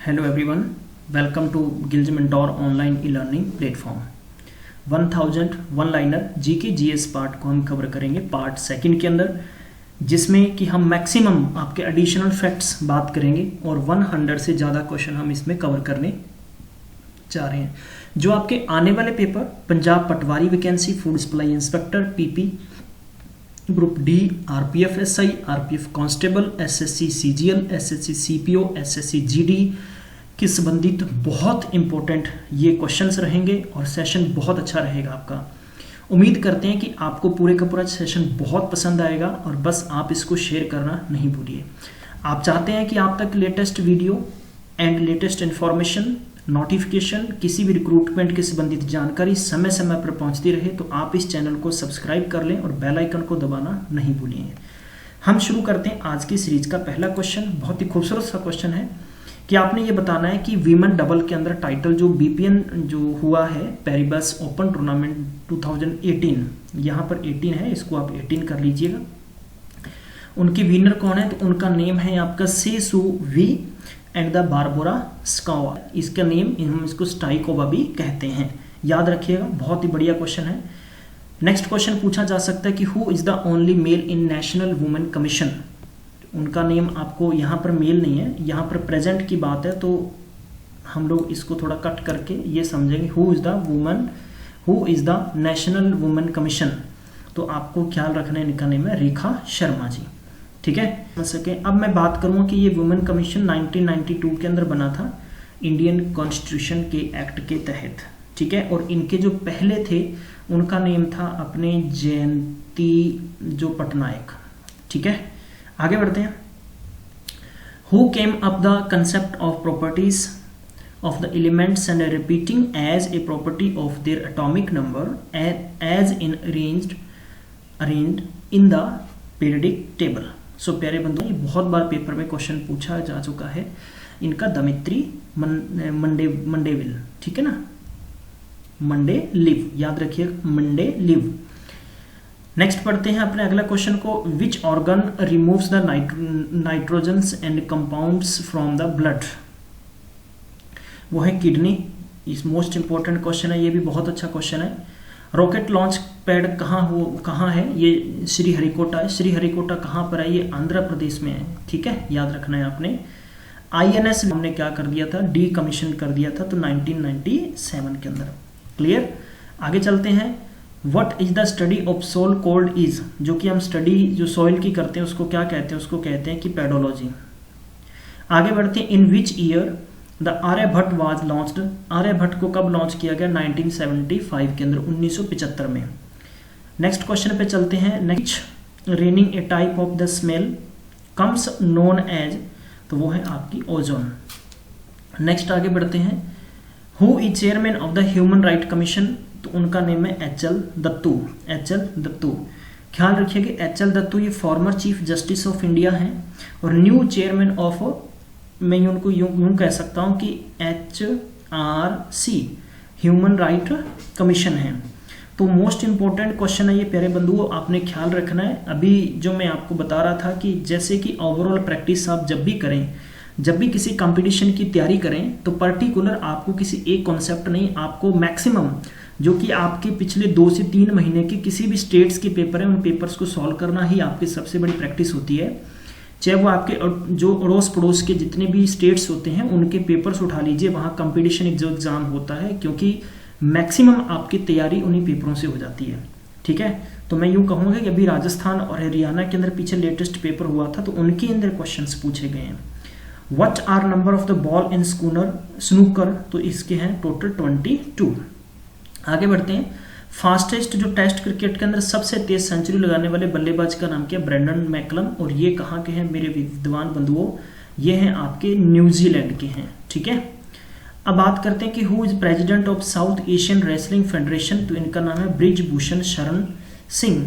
Hello everyone, welcome to Gilge Mentor online e-learning platform. 1000 one liner GK GS part को हम cover करेंगे part second के अंदर, जिसमें कि हम मैक्सिमम आपके एडिशनल फैक्ट्स बात करेंगे और 100 से ज़्यादा क्वेश्चन हम इसमें कवर करने जा रहे हैं। जो आपके आने वाले paper Punjab patwari vacancy, food supply inspector, PP group D, RPF SI, RPF constable, SSC CGL, SSC CPO, SSC GD के संबंधित बहुत इंपॉर्टेंट ये क्वेश्चंस रहेंगे और सेशन बहुत अच्छा रहेगा आपका। उम्मीद करते हैं कि आपको पूरे का पूरा सेशन बहुत पसंद आएगा और बस आप इसको शेयर करना नहीं भूलिए। आप चाहते हैं कि आप तक latest video and latest information, notification, किसी भी रिक्रूटमेंट के संबंधित जानकारी समय समय पर पहुंचती रहे, तो आप इस चैनल को सब्सक्राइब कर लें और बेल आइकन को दबाना नहीं भूलिए। हम शुरू करते हैं आज की सीरीज का पहला क्वेश्चन। बहुत ही खूबसूरत सा क्वेश्चन है कि आपने ये बताना है कि वीमेन डबल के अंदर टाइटल जो बीपीएन जो हुआ है पेरिबस ओपन टूर्नामेंट 2018, यहाँ पर 18 है, इसको आप 18 कर लीजिएगा। उनकी विनर कौन है? तो उनका नेम है आपका सेसु वी एंड द बारबोरा स्कावा। इसका नेम हम इसको स्टाइकोवा भी कहते हैं, याद रखिएगा। बहुत ही बढ़िया क्वेश्चन है। नेक्स्ट क्वेश्चन पूछा जा सकता है कि who is the only mail in national women commission. उनका नेम आपको यहाँ पर मेल नहीं है, यहाँ पर प्रेजेंट की बात है, तो हम लोग इसको थोड़ा कट करके ये समझेंगे who is the national women commission. तो आपको ख्याल रखना है, इनका नेम है रेखा शर्मा जी, ठीक है। सके अब मैं बात करूंगा कि ये वुमेन कमीशन 1992 के अंदर बना था इंडियन कॉन्स्टिट्यूशन के एक्ट के तहत, ठीक है। और इनके जो पहले थे उनका नेम था अपने जयंती जो पटनायक, ठीक है। आगे बढ़ते हैं। Who came up the concept of properties of the elements and repeating as a property of their atomic number as in arranged in the periodic table। सो प्यारे बंधुओं, ये बहुत बार पेपर में क्वेश्चन पूछा जा चुका है। इनका दमित्री मंडेविल, ठीक है ना, मंडे लिव, याद रखिए मंडे लिव। नेक्स्ट पढ़ते हैं अपने अगला क्वेश्चन को। Which organ removes the nitrogens and compounds from the blood. वो है किडनी। इस मोस्ट इंपॉर्टेंट क्वेश्चन है, ये भी बहुत अच्छा क्वेश्चन है। रॉकेट लॉन्च पैड कहाँ है? ये श्रीहरिकोटा है। श्रीहरिकोटा कहाँ पर है? ये आंध्र प्रदेश में है, ठीक है, याद रखना है आपने। आईएनएस हमने क्या कर दिया था? डी कमीशन कर दिया था, तो 1997 के अंदर। क्लियर। आगे चलते हैं। What is the study of soul called is. जो कि हम स्टडी जो सॉइल की करते हैं उसको क्या कहते हैं? उसको कहते हैं कि पेडोलॉजी। आगे बढ़ते हैं। In which year the Aryabhata was launched. Aryabhata को कब लॉन्च किया गया? 1975 के अंदर, 1975 में। नेक्स्ट क्वेश्चन पे चलते हैं। Next raining a type of the smell comes known as, तो वो है आपकी ओजोन। नेक्स्ट आगे बढ़ते हैं। Who is chairman of the human right commission. तो उनका नेम है एच.एल. दत्तू। एच.एल. दत्तू, ख्याल रखिएगा। एच.एल. दत्तू ये former chief justice of India हैं और न्यू चेयरमैन ऑफ, मैं उनको यूं कह सकता हूं कि HRC ह्यूमन राइट कमीशन है। तो मोस्ट इंपॉर्टेंट क्वेश्चन है ये प्यारे बंधुओं, आपने ख्याल रखना है। अभी जो मैं आपको बता रहा था कि जैसे कि ओवरऑल प्रैक्टिस आप जब भी करें, जब भी किसी कंपटीशन की तैयारी करें, तो पर्टिकुलर आपको किसी एक कॉन्सेप्ट नहीं, आपको मैक्सिमम जो कि आपके पिछले 2 से 3 महीने के किसी भी स्टेट्स के पेपर हैं, उन पेपर्स को सॉल्व करना ही आपकी सबसे बड़ी प्रैक्टिस होती है। चाहे वो आपके जो अड़ोस पड़ोस के जितने भी स्टेट्स होते हैं उनके पेपर्स उठा लीजिए, वहाँ कंपटीशन जो एग्जाम होता है, क्योंकि मैक्सिमम आपकी तैयारी उन्हीं पेपरों से हो जाती है, ठीक है। तो मैं यूँ कहूँगा कि अभी राजस्थान और हरियाणा के अंदर पीछे लेटेस्ट पेपर हुआ था, तो उनके अंदर क्वेश्चंस पूछे गए हैं। What are number of the ball in snooker. तो इसके हैं टोटल 22। आगे बढ़ते हैं। फास्टेस्ट जो टेस्ट क्रिकेट के अंदर सबसे तेज सेंचुरी लगाने वाले बल्लेबाज का नाम क्या? Brendon McCullum. और ये कहाँ के हैं मेरे विद्वान बंधुओं? ये हैं आपके न्यूजीलैंड के हैं, ठीक है। अब बात करते हैं कि who is president of South Asian wrestling federation. तो इनका नाम है ब्रिजभूषण शरण सिंह।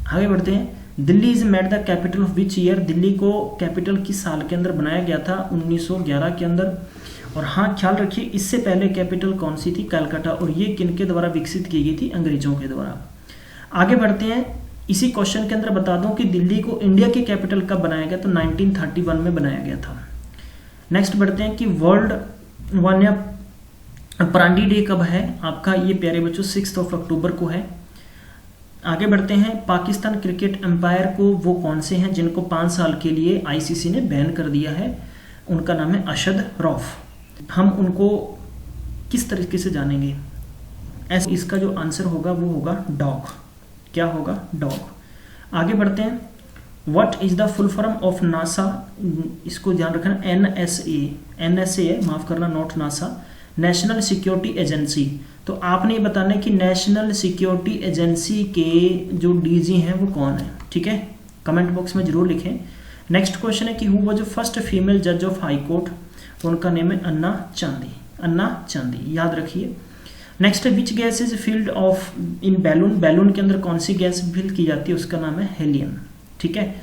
आगे बढ़ते हैं। Delhi is made the capital of which year. Delhi को कैपिटल किस साल के अंदर बनाया गया था? 1911 के अंदर। और हाँ, ख्याल रखिए इससे पहले कैपिटल कौन सी थी? कलकत्ता। और ये किनके द्वारा विकसित की गई थी? अंग्रेजों के द्वारा। आगे बढ़ते हैं। इसी क्वेश्चन के अंदर बता दूं कि दिल्ली को इंडिया की कैपिटल कब बनाया गया? तो 1931 में बनाया गया था। नेक्स्ट बढ़ते हैं कि वर्ल्ड वन्य प्राणी डे कब है आपका, ये प्यारे बच्चों 6 अक्टूबर को है। आगे बढ़ते हैं, पाकिस्तान क्रिकेट एम्पायर को वो कौन से हैं जिनको 5 साल के लिए आईसीसी ने बैन कर दिया है, उनका नाम है अशद रौफ। हम उनको किस तरीके से जानेंगे, ऐसे इसका जो आंसर होगा वो होगा डॉग। क्या होगा, डॉग। आगे बढ़ते हैं, what is the full form of NASA, इसको ध्यान रखना, एनएसए है, माफ करना, not NASA, national security agency. तो आपने ये बताना है कि नेशनल सिक्योरिटी एजेंसी के जो डीजी हैं वो कौन है, ठीक है, कमेंट बॉक्स में जरूर लिखें। नेक्स्ट क्वेश्चन है कि who was the first female जज ऑफ हाई कोर्ट, तो उनका नेम है अन्ना चांदी, याद रखिए। नेक्स्ट है which gas is filled of in balloon, balloon के अंदर कौन सी गैस फिल की जाती है, उसका नाम है हेलियम, ठीक है।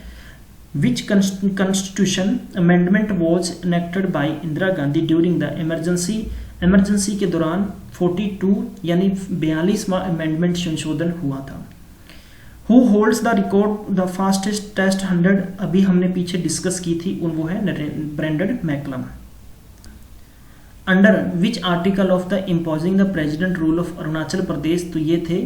Which constitution amendment was enacted by Indira Gandhi during the emergency के दौरान 42 यानी 42वां अमेंडमेंट संशोधन हुआ था। Who holds the record the fastest test 100, अभी हमने पीछे डिस्कस की थी, वो है Brendon McCullum. Under which article of the imposing the president rule of Arunachal Pradesh, तो ये थे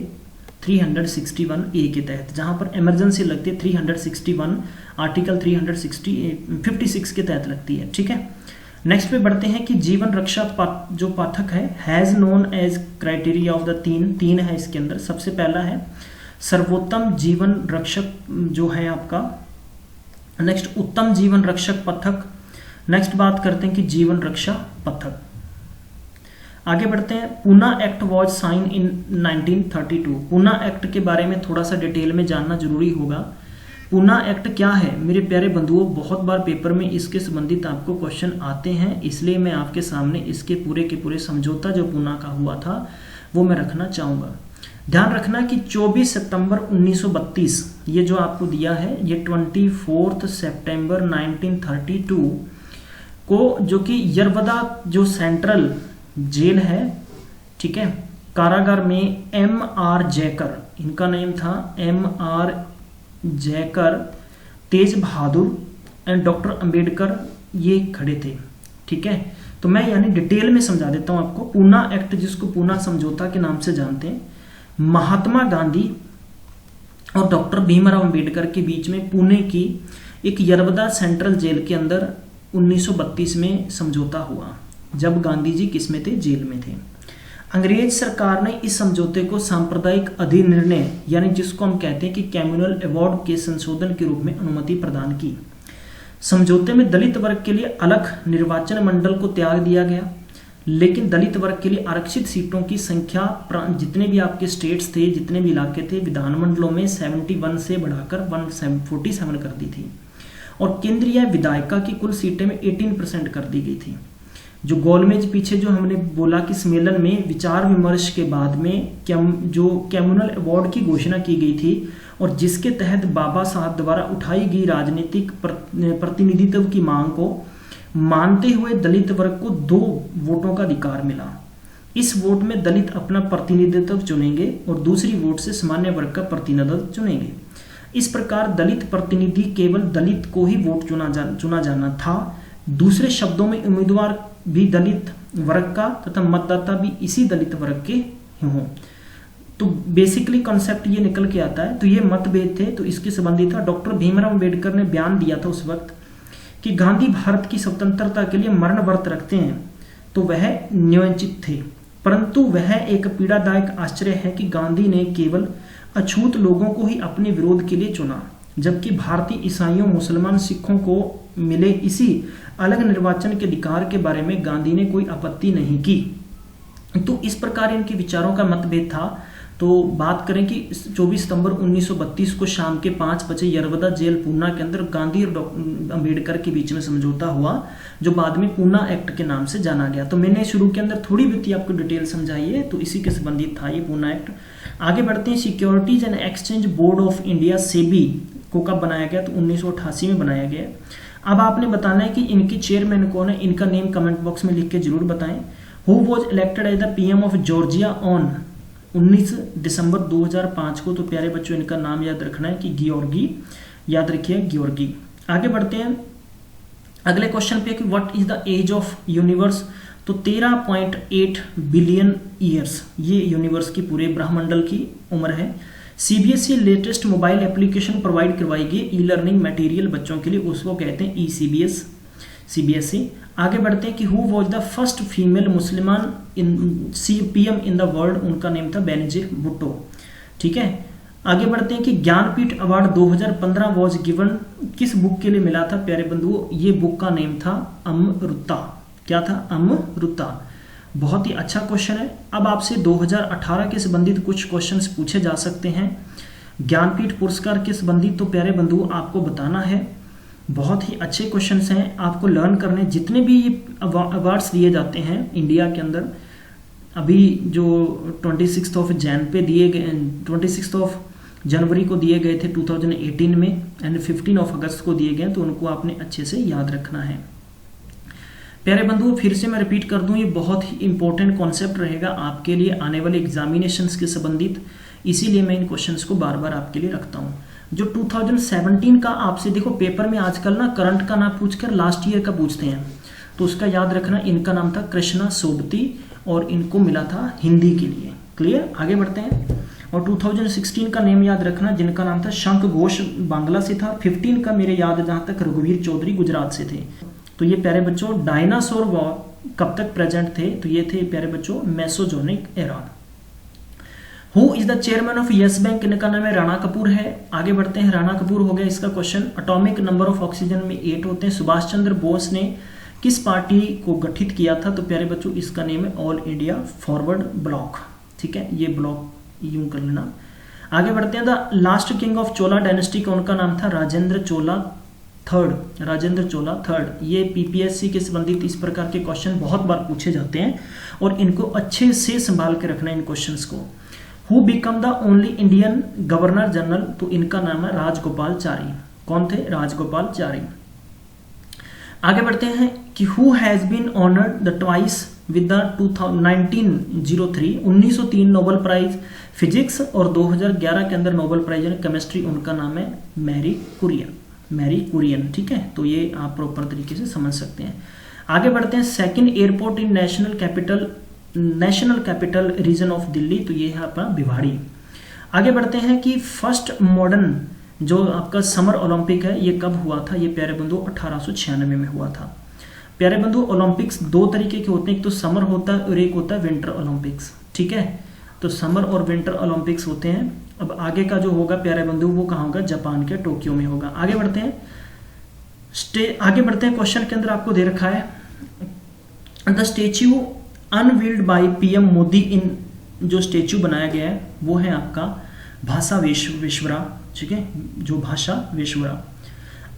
361A के तहत, जहां पर इमरजेंसी लगती है 361, आर्टिकल 356 के तहत लगती है, ठीक है। नेक्स्ट पे बढ़ते हैं कि जीवन रक्षा जो पाठक है, has known age criteria of the तीन है इसके अंदर। सबसे पहला है सर्वोत्तम जीवन रक्षक जो है आपका, नेक्स्ट उत्तम जीवन रक्षक पथक, नेक्स्ट बात करते हैं कि जीवन रक्षा पथक। आगे बढ़ते हैं, Poona act was sign in 1932, Poona act के बारे में थोड़ा सा डिटेल में जानना जरूरी होगा। पूना एक्ट क्या है मेरे प्यारे बंधुओं, बहुत बार पेपर में इसके संबंधित आपको क्वेश्चन आते हैं, इसलिए मैं आपके सामने इसके पूरे के पूरे समझौता जो पूना का हुआ था वो मैं रखना चाहूँगा। ध्यान रखना कि 24 सितंबर 1932, ये जो आपको दिया है ये 24 सितंबर 1932 को, जो कि यरवदा जो सेंट्रल जेल है, ठीक है, कारागार में M.R. जयकर, इनका नेम था M.R. Jayakar, Tej Bahadur and doctor Ambedkar, ये खड़े थे, ठीक है। तो मैं यानी डिटेल में समझा देता हूं आपको। पूना एक्ट, जिसको पूना समझौता के नाम से जानते हैं, महात्मा गांधी और डॉक्टर भीमराव अंबेडकर के बीच में पुणे की एक यरवदा सेंट्रल जेल के अंदर 1932 में समझौता हुआ, जब गांधी जी किस में थे, जेल में थे। अंग्रेज सरकार ने इस समझौते को सांप्रदायिक अधिनिर्णय यानी जिसको हम कहते हैं कि कम्युनल अवार्ड के संशोधन के रूप में अनुमति प्रदान की। समझौते में दलित वर्ग के लिए अलग निर्वाचन मंडल को त्याग दिया गया, लेकिन दलित वर्ग के लिए आरक्षित सीटों की संख्या जितने भी आपके स्टेट्स थे, जितने भी इलाके थे, विधानमंडलों में 71 से बढ़ाकर 147 कर दी थी, और केंद्रीय विधायिका की कुल सीटें में 18% कर दी गई थी। जो गोलमेज पीछे जो हमने बोला कि सम्मेलन में विचार विमर्श के बाद में जो कम्युनल अवार्ड की घोषणा की गई थी, और जिसके तहत बाबा साहब द्वारा उठाई गई राजनीतिक प्रतिनिधित्व की मांग को मानते हुए दलित वर्ग को 2 वोटों का अधिकार मिला। इस वोट में दलित अपना प्रतिनिधित्व चुनेंगे और दूसरी वोट से सामान्य वर्ग का प्रतिनिधित्व चुनेंगे। इस प्रकार दलित प्रतिनिधि केवल दलित को ही वोट चुना जाना था। दूसरे शब्दों में उम्मीदवार भी दलित वर्ग का तथा मतदाता भी इसी दलित वर्ग के हों। तो बेसिकली कॉन्सेप्ट ये निकल के आता है। तो ये मतभेद थे, तो इसके संबंधी था। डॉक्टर भीमराव अंबेडकर ने बयान दिया था उस वक्त कि गांधी भारत की स्वतंत्रता के लिए मरण व्रत रखते हैं, तो वह न्यायोचित थे, परंतु वह एक पीड़ादायक आश्चर्य है कि गांधी ने केवल अछूत लोगों को ही अपने विरोध के लिए चुना, जबकि भारतीय ईसाइयों, मुसलमान, सिखों को मिले इसी अलग निर्वाचन के अधिकार के बारे में गांधी ने कोई आपत्ति नहीं की। तो इस प्रकार इनके विचारों का मतभेद था। तो बात करें कि 24 सितंबर 1932 को शाम के 5 बजे यरवदा जेल पूना के अंदर गांधी और अंबेडकर के बीच में समझौता हुआ, जो बाद में पूना एक्ट के नाम से जाना गया। तो मैंने शुरू के अंदर थोड़ी बहुत आपको डिटेल समझाई है, तो इसी के संबंधित था ये पूना एक्ट। आगे बढ़ते हैं। Securities and exchange board of India SEBI को कब बनाया गया? तो 1988 में बनाया गया। अब आपने बताना है कि इनके चेयरमैन कौन है, इनका नेम कमेंट बॉक्स में लिख के जरूर बताएं। Who was elected as the PM of Georgia on 19 दिसंबर 2005 को? तो प्यारे बच्चों इनका नाम याद रखना है कि गियोर्गी, याद रखिए गियोर्गी। आगे बढ़ते हैं। अगले क्वेश्चन पे कि what is the age of universe, तो 13.8 बिलियन ईयर्स ये यूनिवर्स की पूरे ब्रह्मंडल की उम्र है। CBSE latest mobile application provide करवाएगी ई लर्निंग मटेरियल बच्चों के लिए, उसको कहते हैं ईसीबीएस सीबीएसई। आगे बढ़ते हैं कि who was the first female मुसलमान इन पीएम इन द वर्ल्ड, उनका नेम था बेनजीर भुट्टो। ठीक है, आगे बढ़ते हैं कि ज्ञानपीठ अवार्ड 2015 वॉज गिवन किस बुक के लिए मिला था प्यारे बंधुओं, ये बुक का नेम था अमृता। क्या था? अमृता। बहुत ही अच्छा क्वेश्चन है। अब आपसे 2018 के संबंधित कुछ क्वेश्चंस पूछे जा सकते हैं। ज्ञानपीठ पुरस्कार के संबंधित तो प्यारे बंधुओं आपको बताना है, बहुत ही अच्छे क्वेश्चंस हैं आपको लर्न करने। जितने भी अवार्ड्स दिए जाते हैं इंडिया के अंदर, अभी जो 26 ऑफ जैन पे दिए गए, 26 ऑफ जनवरी को दिए गए थे 2018 में, एंड 15 ऑफ अगस्त को दिए गए, तो उनको आपने अच्छे से याद रखना है। प्यारे बंधुओं फिर से मैं रिपीट कर दूं, ये बहुत ही इंपॉर्टेंट कॉन्सेप्ट रहेगा आपके लिए आने वाले एग्जामिनेशंस के संबंधित, इसीलिए मैं इन क्वेश्चंस को बार बार आपके लिए रखता हूं। जो 2017 का आपसे देखो पेपर में आजकल ना करंट का ना पूछकर लास्ट ईयर का पूछते हैं, तो उसका याद रखना। इनका नाम था कृष्णा सोबती और इनको मिला था हिंदी के लिए। क्लियर? आगे बढ़ते हैं। और 2016 का नेम याद रखना जिनका नाम था शंख घोष, बांग्ला से था। 15 का मेरे याद जहां तक रघुवीर चौधरी गुजरात से थे। तो ये प्यारे बच्चों डायनासोर वॉर कब तक प्रेजेंट थे, तो ये थे प्यारे बच्चों Mesozoic era. Who is the chairman of Yes Bank, इनका नाम है राणा कपूर है। आगे बढ़ते हैं, राणा कपूर हो गया इसका question. Atomic number of oxygen में 8 होते हैं। सुभाष चंद्र बोस ने किस पार्टी को गठित किया था, तो प्यारे बच्चों इसका नेम है ऑल इंडिया फॉरवर्ड ब्लॉक। ठीक है, ये ब्लॉक यूं कर लेना। आगे बढ़ते हैं, the last king of Chola dynasty का उनका नाम था राजेंद्र चोला थर्ड। राजेंद्र चोला थर्ड। ये पीपीएससी के संबंधित इस प्रकार के क्वेश्चन बहुत बार पूछे जाते हैं और इनको अच्छे से संभाल के रखना इन क्वेश्चंस को। Who become the only Indian governor general, तो इनका नाम है राजगोपालचारी। कौन थे? राजगोपालचारी। आगे बढ़ते हैं कि who has been honoured the twice with the 1903 Nobel prize physics और 2011 के अंदर नोबेल प्राइज इन केमिस्ट्री, उनका नाम है मैरी कुरियन। ठीक है, तो ये आप प्रॉपर तरीके से समझ सकते हैं। आगे बढ़ते हैं, second airport in national capital region of Delhi, तो ये है अपना भिवाड़ी। आगे बढ़ते हैं कि फर्स्ट मॉडर्न जो आपका समर ओलंपिक है ये कब हुआ था, ये प्यारे बंधु 1896 में हुआ था। प्यारे बंधु ओलंपिक्स दो तरीके के होते हैं, एक तो समर होता है और एक होता है विंटर ओलंपिक्स। ठीक है, तो समर और विंटर ओलंपिक्स होते हैं। अब आगे का जो होगा प्यारे बंधु वो कहाँ होगा? जापान के टोक्यो में होगा। आगे बढ़ते हैं, क्वेश्चन के अंदर आपको दे रखा है the statue unveiled by PM Modi in, जो स्टेच्यू बनाया गया है वो है आपका भाषा विश्वरा। ठीक है, जो भाषा विश्वरा।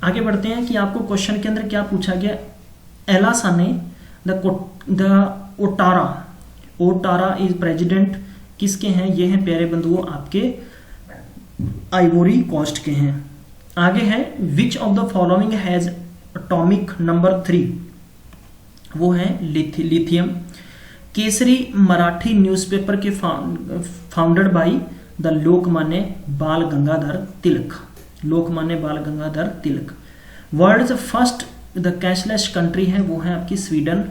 आगे बढ़ते हैं कि आपको क्वेश्चन के अंदर क्या पूछा गया, एलासाने द ओटारा इज प्रेसिडेंट किसके हैं? ये हैं प्यारे बंधुओं आपके आइवोरी कोस्ट के हैं। आगे है which of the following has atomic number 3, वो है लिथियम। केसरी मराठी न्यूज़पेपर के founded by the Lokmanya Bal Gangadhar Tilak. World's first the cashless country है वो है आपकी स्वीडन।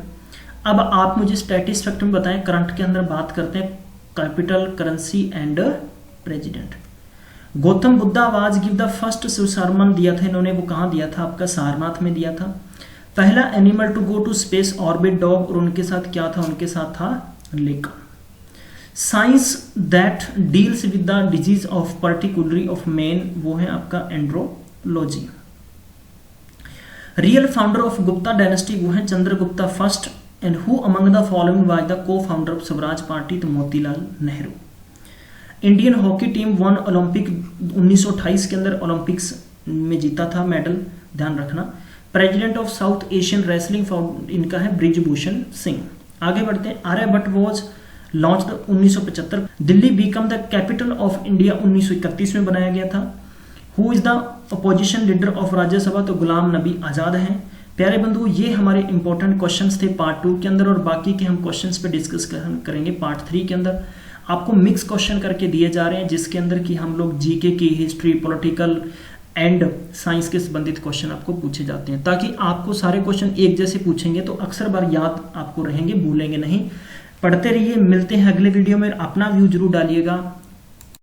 अब आप मुझे स्टैटिस फैक्ट में बताएं, करंट के अंदर बात करते हैं capital, currency and president. Gautam Buddha आवाज गिव द फर्स्ट सरमन दिया था इन्होंने, वो कहाँ दिया था? आपका सारनाथ में दिया था। पहला animal to go to space orbit dog, और उनके साथ क्या था? उनके साथ था Lincoln. Science that deals with the disease of particularly of men, वो है आपका andrology. Real founder of Gupta dynasty वो है Chandragupta first. And who among the following was the co founder of Swaraj party, तो Motilal Nehru. Indian hockey team won Olympic 1928 के अंदर Olympics में जीता था मेडल, ध्यान रखना। President of South Asian wrestling इनका है ब्रिजभूषण सिंह। आगे बढ़ते हैं, Aryabhata was launch 1975। Delhi become the capital of India 1931 में बनाया गया था। Who is the opposition leader of Rajya Sabha, तो गुलाम नबी आजाद हैं। प्यारे बंधु ये हमारे इंपॉर्टेंट क्वेश्चंस थे पार्ट 2 के अंदर, और बाकी के हम क्वेश्चंस पे डिस्कस करेंगे पार्ट 3 के अंदर। आपको मिक्स क्वेश्चन करके दिए जा रहे हैं जिसके अंदर कि हम लोग जीके की, हिस्ट्री, पॉलिटिकल, एंड साइंस के संबंधित क्वेश्चन आपको पूछे जाते हैं, ताकि आपको सारे क्वेश्चन एक जैसे पूछेंगे तो अक्सर बार याद आपको रहेंगे, भूलेंगे नहीं। पढ़ते रहिए, मिलते हैं अगले वीडियो में। अपना व्यू जरूर डालिएगा।